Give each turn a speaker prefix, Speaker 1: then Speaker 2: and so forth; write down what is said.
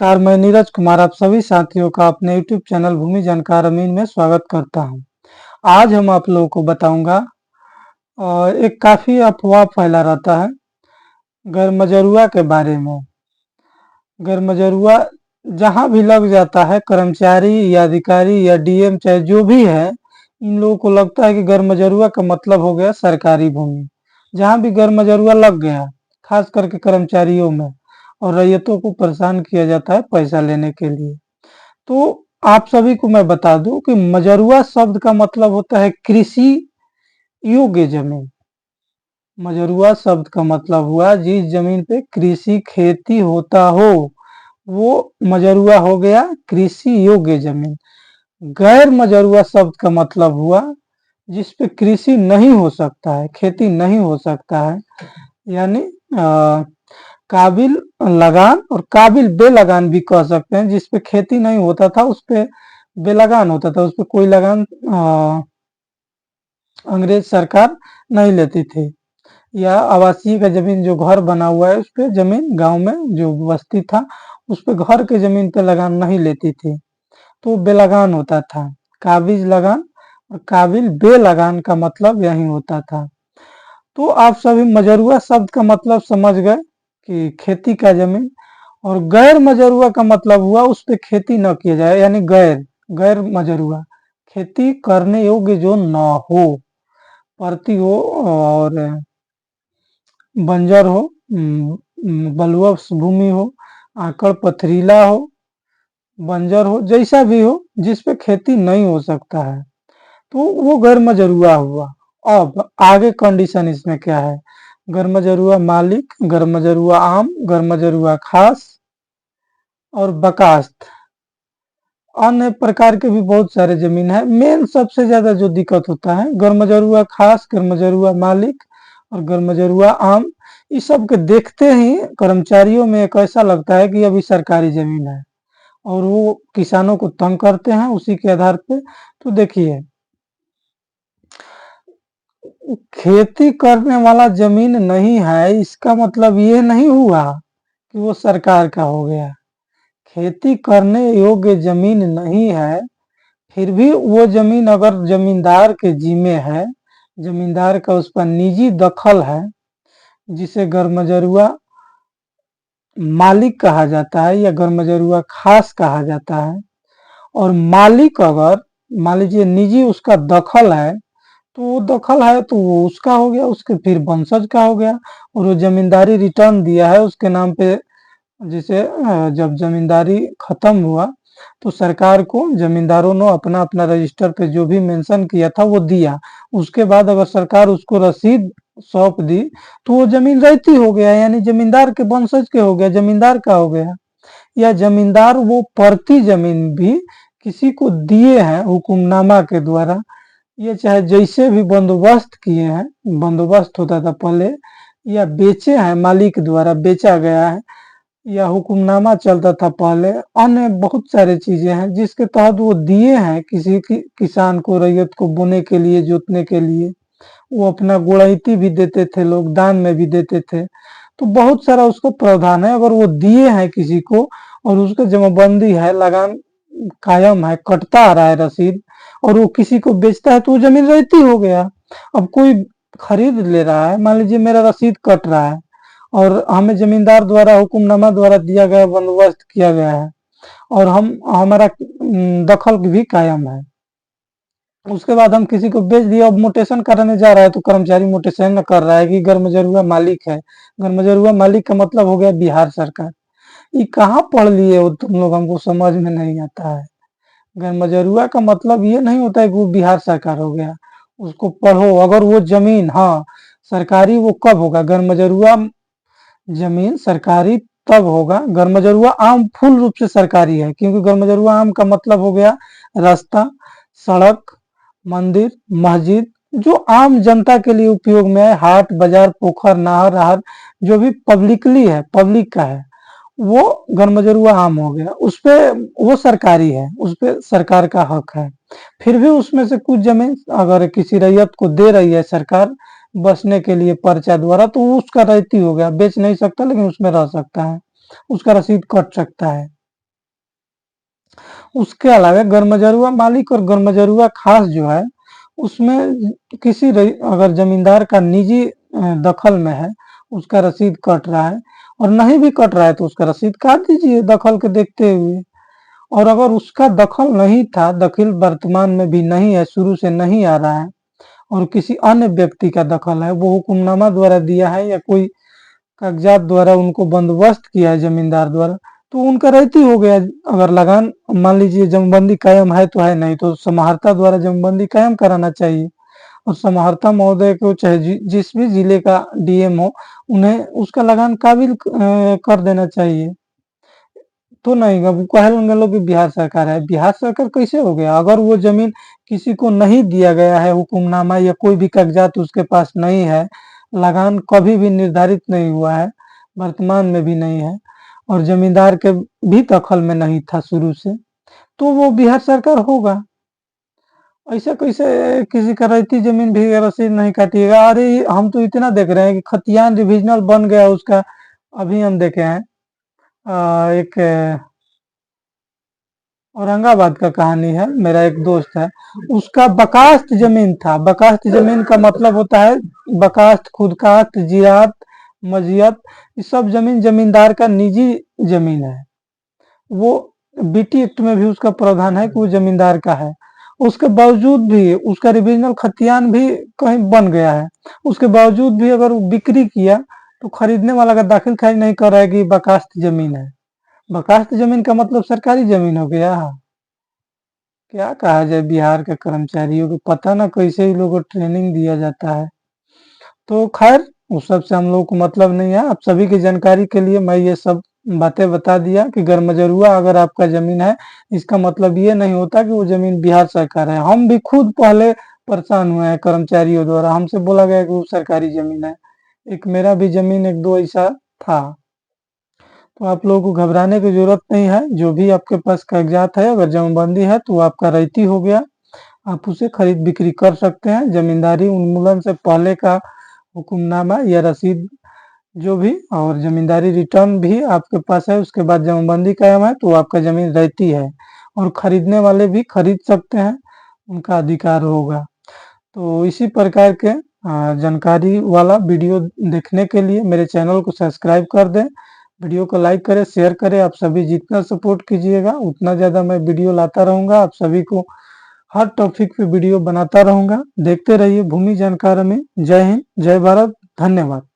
Speaker 1: नमस्कार, मैं नीरज कुमार आप सभी साथियों का अपने YouTube चैनल भूमि जानकार अमीन में स्वागत करता हूं। आज हम आप लोगों को बताऊंगा एक काफ़ी अफवाह फैला रहता है गैरमजरूआ के बारे में। गैरमजरूआ जहां भी लग जाता है कर्मचारी या अधिकारी या डीएम चाहे जो भी है, इन लोगों को लगता है कि गैरमजरूआ का मतलब हो गया सरकारी भूमि। जहां भी गैरमजरूआ लग गया, खास करके कर्मचारियों में, और रैयतों को परेशान किया जाता है पैसा लेने के लिए। तो आप सभी को मैं बता दूं कि मजरूआ शब्द का मतलब होता है कृषि योग्य जमीन। मजरूआ शब्द का मतलब हुआ जिस जमीन पे कृषि खेती होता हो, वो मजरूआ हो गया कृषि योग्य जमीन। गैर मजरूआ शब्द का मतलब हुआ जिस पे कृषि नहीं हो सकता है, खेती नहीं हो सकता है, यानी काबिल लगान और काबिल बेलगान भी कह सकते हैं। जिस पे खेती नहीं होता था उस पे बेलगान होता था, उस पे कोई लगान अंग्रेज सरकार नहीं लेती थी। या आवासीय का जमीन जो घर बना हुआ है उस पे जमीन, गांव में जो बस्ती था उस पे घर के जमीन पे लगान नहीं लेती थी, तो बेलगान होता था। काबिज लगान और काबिल बेलगान का मतलब यही होता था। तो आप सभी मजरूआ शब्द का मतलब समझ गए कि खेती का जमीन, और गैर मजरूआ का मतलब हुआ उस पे खेती न किया जाए, यानी गैर गैर मजरूआ खेती करने योग्य जो न हो, परती हो और बंजर हो, बलुआ भूमि हो, आकड़ पथरीला हो, बंजर हो, जैसा भी हो जिस पे खेती नहीं हो सकता है, तो वो गैर मजरूआ हुआ। अब आगे कंडीशन इसमें क्या है, गैर मजरूआ मालिक, गैर मजरूआ आम, गैर मजरूआ खास और बकास्त। अन्य प्रकार के भी बहुत सारे जमीन है। मेन सबसे ज्यादा जो दिक्कत होता है गैरमजरूआ खास, गैरमजरूआ मालिक और गैरमजरूआ आम, इस सब के देखते ही कर्मचारियों में एक ऐसा लगता है कि अभी सरकारी जमीन है, और वो किसानों को तंग करते हैं उसी के आधार पे। तो देखिए, खेती करने वाला जमीन नहीं है इसका मतलब ये नहीं हुआ कि वो सरकार का हो गया। खेती करने योग्य जमीन नहीं है, फिर भी वो जमीन अगर जमींदार के जिम्मे है, जमींदार का उस पर निजी दखल है, जिसे गैरमजरूआ मालिक कहा जाता है या गैरमजरूआ खास कहा जाता है। और मालिक अगर मान लीजिए निजी उसका दखल है, तो वो दखल है तो वो उसका हो गया, उसके फिर वंशज का हो गया। और वो जमींदारी रिटर्न दिया है उसके नाम पे, जिसे जब जमींदारी खत्म हुआ तो सरकार को जमींदारों ने अपना अपना रजिस्टर पे जो भी मेंशन किया था वो दिया। उसके बाद अगर सरकार उसको रसीद सौंप दी तो वो जमीन रैयती हो गया, यानी जमींदार के वंशज के हो गया, जमींदार का हो गया। या जमींदार वो परती जमीन भी किसी को दिए हैं हुकुमनामा के द्वारा, ये चाहे जैसे भी बंदोबस्त किए हैं, बंदोबस्त होता था पहले, या बेचे हैं मालिक द्वारा बेचा गया है, या हुकुमनामा चलता था पहले, अन्य बहुत सारे चीजें हैं जिसके तहत वो दिए हैं किसी किसान को, रैयत को बोने के लिए, जोतने के लिए। वो अपना गुड़ैती भी देते थे, लोग दान में भी देते थे। तो बहुत सारा उसको प्रावधान है। अगर वो दिए हैं किसी को और उसका जमाबंदी है, लगान कायम है, कटता आ रहा है रसीद, और वो किसी को बेचता है तो वो जमीन रहती हो गया। अब कोई खरीद ले रहा है, मान लीजिए मेरा रसीद कट रहा है और हमें जमींदार द्वारा हुकुमनामा द्वारा दिया गया, बंदोबस्त किया गया है, और हम हमारा दखल भी कायम है। उसके बाद हम किसी को बेच दिया, अब मोटेशन कराने जा रहा है तो कर्मचारी मोटेशन कर रहा है कि गैरमजरूआ मालिक है। गैरमजरूआ मालिक का मतलब हो गया बिहार सरकार। ये कहाँ पढ़ लिए हो तुम लोग, हमको समझ में नहीं आता है। गैरमजरूआ का मतलब ये नहीं होता है कि वो बिहार सरकार हो गया, उसको पढ़ो। अगर वो जमीन, हाँ सरकारी, वो कब होगा गैरमजरूआ जमीन सरकारी तब होगा। गैरमजरूआ आम फुल रूप से सरकारी है, क्योंकि गैरमजरूआ आम का मतलब हो गया रास्ता, सड़क, मंदिर, मस्जिद, जो आम जनता के लिए उपयोग में है, हाट बाजार, पोखर, नहर आहर, जो भी पब्लिकली है, पब्लिक का है, वो गैरमजरूआ आम हो गया। उस पे वो सरकारी है, उस पे सरकार का हक है। फिर भी उसमें से कुछ जमीन अगर किसी रैयत को दे रही है सरकार बसने के लिए पर्चा द्वारा, तो वो उसका रैयती हो गया, बेच नहीं सकता लेकिन उसमें रह सकता है, उसका रसीद कट सकता है। उसके अलावा गरमजरुआ मालिक और गरमजरुआ खास जो है, उसमें किसी अगर जमींदार का निजी दखल में है, उसका रसीद कट रहा है और नहीं भी कट रहा है तो उसका रसीद काट दीजिए दखल के देखते हुए। और अगर उसका दखल नहीं था, दखल वर्तमान में भी नहीं है, शुरू से नहीं आ रहा है और किसी अन्य व्यक्ति का दखल है, वो हुक्मनामा द्वारा दिया है या कोई कागजात द्वारा उनको बंदोबस्त किया है जमींदार द्वारा, तो उनका रहती हो गया। अगर लगान मान लीजिए जमबंदी कायम है तो है, नहीं तो समाहर्ता द्वारा जमबंदी कायम कराना चाहिए और समाहर्ता महोदय को चाहे जिस भी जिले का डीएम हो, उन्हें उसका लगान काबिल कर देना चाहिए। तो नहीं, अब कहेंगे लोग कि बिहार सरकार है, बिहार सरकार कैसे हो गया? अगर वो जमीन किसी को नहीं दिया गया है, हुक्मनामा या कोई भी कागजात उसके पास नहीं है, लगान कभी भी निर्धारित नहीं हुआ है, वर्तमान में भी नहीं है और जमींदार के भी दखल में नहीं था शुरू से, तो वो बिहार सरकार होगा। ऐसा कैसे किसी का रैयती जमीन भी रसीद नहीं काटिएगा? अरे हम तो इतना देख रहे हैं कि खतियान डिविजनल बन गया उसका, अभी हम देखे हैं एक औरंगाबाद का कहानी है, मेरा एक दोस्त है, उसका बकास्त जमीन था। बकास्त जमीन का मतलब होता है बकास्त, खुदकास्त, जिरात, मजियत, ये सब जमीन जमींदार का निजी जमीन है। वो बीटी एक्ट में भी उसका प्रावधान है कि वो जमींदार का है। उसके बावजूद भी उसका रिविजनल खतियान भी कहीं बन गया है, उसके बावजूद भी अगर वो बिक्री किया तो खरीदने वाला का दाखिल खारिज नहीं कर रहा है कि बकास्त जमीन है। बकास्त जमीन का मतलब सरकारी जमीन हो गया। क्या कहा जाए, बिहार के कर्मचारियों को पता ना कैसे ही लोगों को ट्रेनिंग दिया जाता है। तो खैर उस सब से हम लोग को मतलब नहीं है। आप सभी की जानकारी के लिए मैं ये सब बातें बता दिया कि गरमजरुआ अगर आपका जमीन है, इसका मतलब ये नहीं होता कि वो जमीन बिहार सरकार है। हम भी खुद पहले परेशान हुए हैं कर्मचारियों द्वारा, हमसे बोला गया कि वो सरकारी जमीन है। एक मेरा भी जमीन एक दो ऐसा था। तो आप लोगों को घबराने की जरूरत नहीं है। जो भी आपके पास कागजात है, अगर जमाबंदी है तो वो आपका रैयती हो गया, आप उसे खरीद बिक्री कर सकते हैं। जमींदारी उन्मूलन से पहले का हुक्मनामा या रसीद जो भी और जमींदारी रिटर्न भी आपके पास है, उसके बाद जमाबंदी कायम है तो आपका जमीन रहती है और खरीदने वाले भी खरीद सकते हैं, उनका अधिकार होगा। तो इसी प्रकार के जानकारी वाला वीडियो देखने के लिए मेरे चैनल को सब्सक्राइब कर दें, वीडियो को लाइक करें, शेयर करें। आप सभी जितना सपोर्ट कीजिएगा उतना ज़्यादा मैं वीडियो लाता रहूँगा, आप सभी को हर टॉपिक पे वीडियो बनाता रहूँगा। देखते रहिए भूमि जानकारी में। जय हिंद, जय भारत, धन्यवाद।